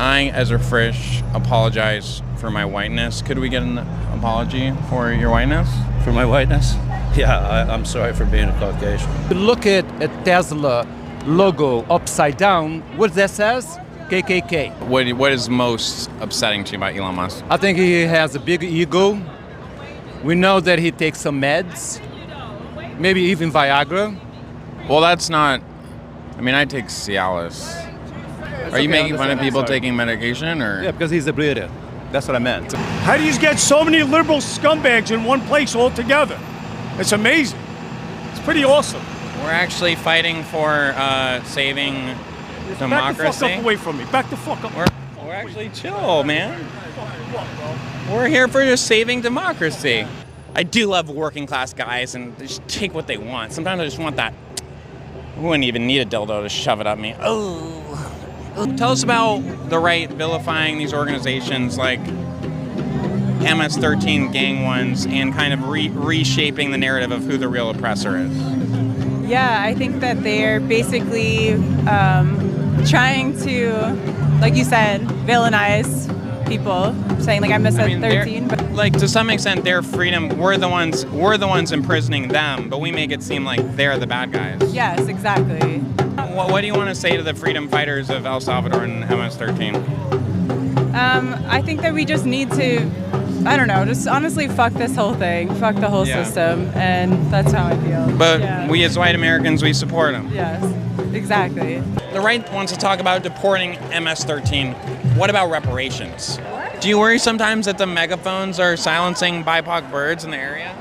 I, as a Frisch, apologize for my whiteness. Could we get an apology for your whiteness? For my whiteness? Yeah, I'm sorry for being a Caucasian. Look at a Tesla logo upside down. What that says? KKK. What is most upsetting to you about Elon Musk? I think he has a big ego. We know that he takes some meds, maybe even Viagra. Well, that's not... I mean, I take Cialis. Are you making fun of people taking medication, or...? Yeah, because he's a breeder. That's what I meant. How do you get so many liberal scumbags in one place all together? It's amazing. It's pretty awesome. We're actually fighting for saving democracy. Back the fuck up away from me. Back the fuck up. We're actually chill, man. We're here for just saving democracy. I do love working class guys and they just take what they want. Sometimes I just want that. I wouldn't even need a dildo to shove it up me. Oh. Tell us about the right vilifying these organizations like MS-13 gang ones and kind of reshaping the narrative of who the real oppressor is. Yeah, I think that they're basically trying to, like you said, villainize people, saying like MS-13. But like to some extent, their freedom. We're the ones imprisoning them, but we make it seem like they're the bad guys. yes, exactly. What do you want to say to the freedom fighters of El Salvador and MS-13? I think that we just need to, I don't know, just honestly fuck this whole thing, fuck the whole system, and that's how I feel. But we as white Americans, we support them. Yes, exactly. The right wants to talk about deporting MS-13. What about reparations? Do you worry sometimes that the megaphones are silencing BIPOC birds in the area?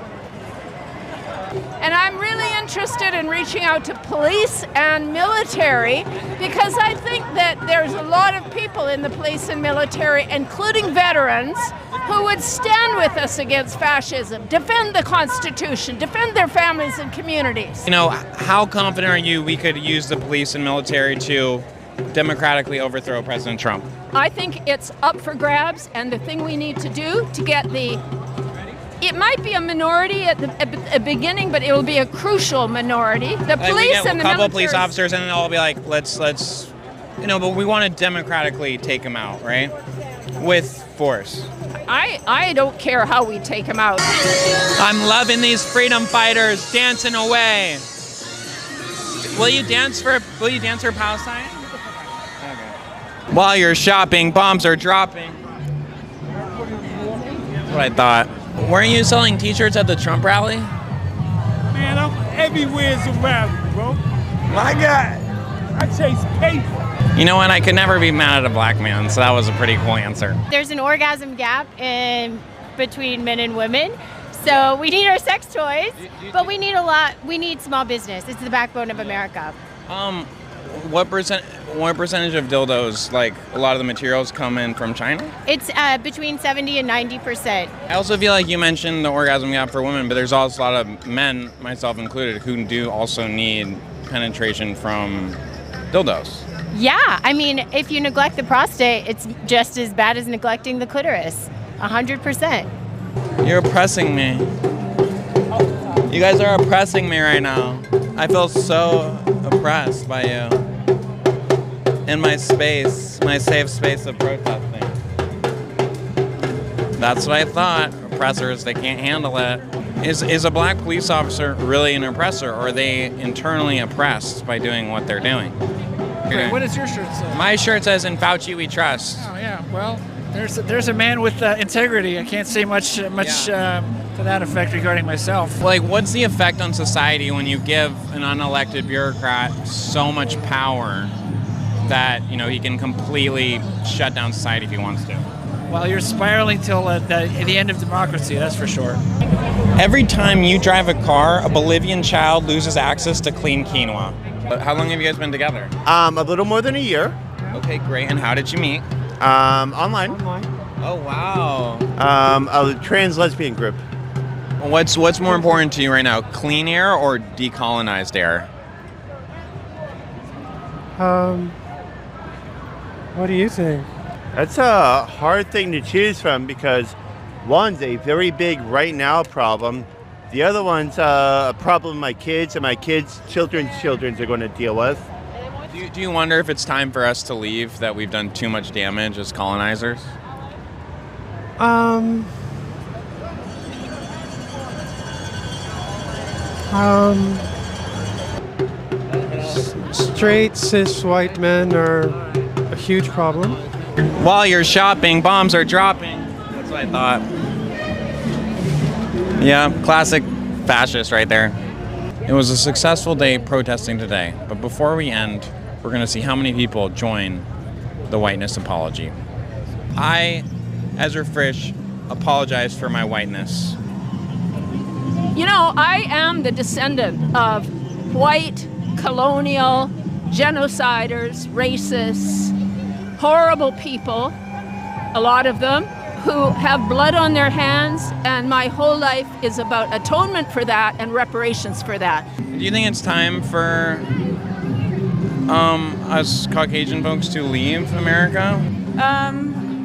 And I'm really interested in reaching out to police and military because I think that there's a lot of people in the police and military, including veterans, who would stand with us against fascism, defend the Constitution, defend their families and communities. You know, how confident are you we could use the police and military to democratically overthrow President Trump? I think it's up for grabs, and the thing we need to do to get it might be a minority at the beginning, but it will be a crucial minority. The Like police we get and the a couple military. of police officers, and then they'll be like, let's, but we want to democratically take them out, right? With force. I don't care how we take them out. I'm loving these freedom fighters dancing away. Will you dance for Palestine? Okay. While you're shopping, bombs are dropping. That's what I thought. Weren't you selling t-shirts at the Trump rally? Man, I'm everywhere's around me, bro. My God. I chase paper. You know what? I could never be mad at a black man, so that was a pretty cool answer. There's an orgasm gap between men and women. So we need our sex toys, but we need small business. It's the backbone of America. What percentage of dildos, like a lot of the materials, come in from China? It's between 70 and 90%. I also feel like you mentioned the orgasm gap for women, but there's also a lot of men, myself included, who do also need penetration from dildos. Yeah, I mean, if you neglect the prostate, it's just as bad as neglecting the clitoris. 100%. You're oppressing me. You guys are oppressing me right now. I feel so oppressed by you. In my space, my safe space of protesting. That's what I thought. Oppressors, they can't handle it. Is a black police officer really an oppressor, or are they internally oppressed by doing what they're doing? Wait, what does your shirt say? My shirt says, "In Fauci we trust." Oh yeah, well, there's a man with integrity. I can't say much to that effect regarding myself. Like, what's the effect on society when you give an unelected bureaucrat so much power that, you know, he can completely shut down society if he wants to? Well, you're spiraling till the end of democracy, that's for sure. Every time you drive a car, a Bolivian child loses access to clean quinoa. How long have you guys been together? A little more than a year. Okay, great. And how did you meet? Online. Oh, wow. A trans lesbian group. What's more important to you right now, clean air or decolonized air? What do you think? That's a hard thing to choose from because one's a very big right now problem. The other one's a problem my kids and my kids' children's are going to deal with. Do you wonder if it's time for us to leave, that we've done too much damage as colonizers? Straight cis white men are a huge problem. While you're shopping, bombs are dropping. That's what I thought. Yeah, classic fascist right there. It was a successful day protesting today, but before we end, we're going to see how many people join the whiteness apology. I, Ezra Frisch, apologize for my whiteness. You know, I am the descendant of white, colonial, genociders, racists, horrible people, a lot of them, who have blood on their hands, and my whole life is about atonement for that and reparations for that. Do you think it's time for us Caucasian folks to leave America?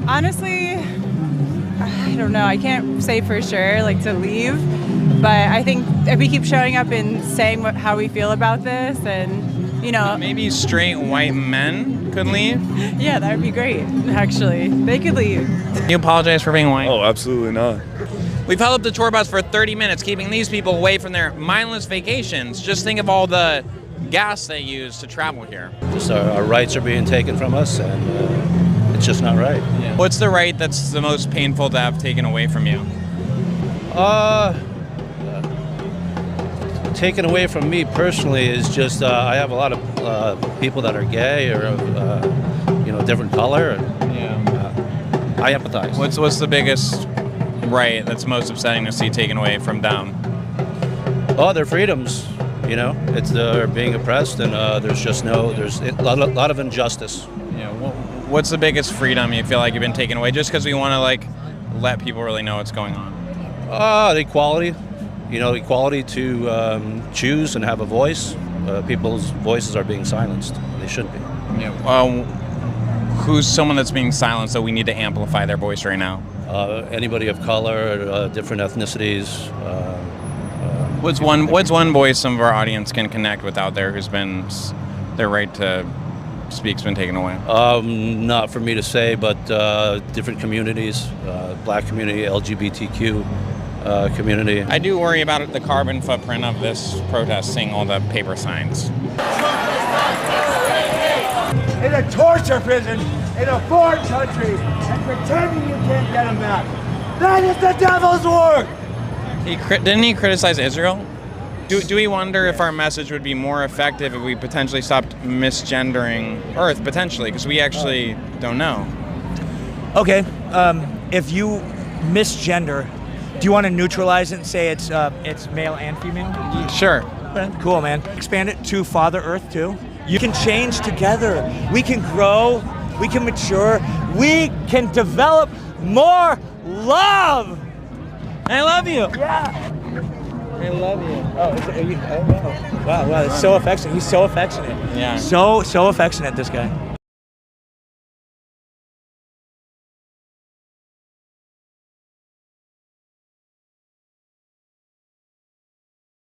Honestly, I don't know. I can't say for sure, like, to leave. But I think if we keep showing up and saying how we feel about this, and, you know... Maybe straight white men could leave? Yeah, that would be great, actually. They could leave. You apologize for being white? Oh, absolutely not. We've held up the tour bus for 30 minutes, keeping these people away from their mindless vacations. Just think of all the gas they use to travel here. Just our rights are being taken from us, and it's just not right. Yeah. What's the right that's the most painful to have taken away from you? Taken away from me personally is just I have a lot of people that are gay or of different color. And, I empathize. What's the biggest right that's most upsetting to see taken away from them? Oh, their freedoms. It's they're being oppressed, and there's a lot of injustice. Yeah. What's the biggest freedom you feel like you've been taken away just because we want to let people really know what's going on? The equality. Equality to choose and have a voice. People's voices are being silenced. They shouldn't be. Yeah. Who's someone that's being silenced that we need to amplify their voice right now? Anybody of color, different ethnicities. What's one voice some of our audience can connect with out there who's been their right to speak's been taken away? Not for me to say, but different communities, Black community, LGBTQ. Community. I do worry about the carbon footprint of this protest, seeing all the paper signs. In a torture prison, in a foreign country, and pretending you can't get them back. That is the devil's work! Didn't he criticize Israel? Do we wonder if our message would be more effective if we potentially stopped misgendering Earth, potentially, because we actually don't know? Okay, if you misgender, do you want to neutralize it and say it's male and female? Sure. Okay, cool, man. Expand it to Father Earth, too. You can change together. We can grow. We can mature. We can develop more love. I love you. Yeah. I love you. Oh, wow. Wow, it's so affectionate. He's so affectionate. Yeah. So affectionate, this guy.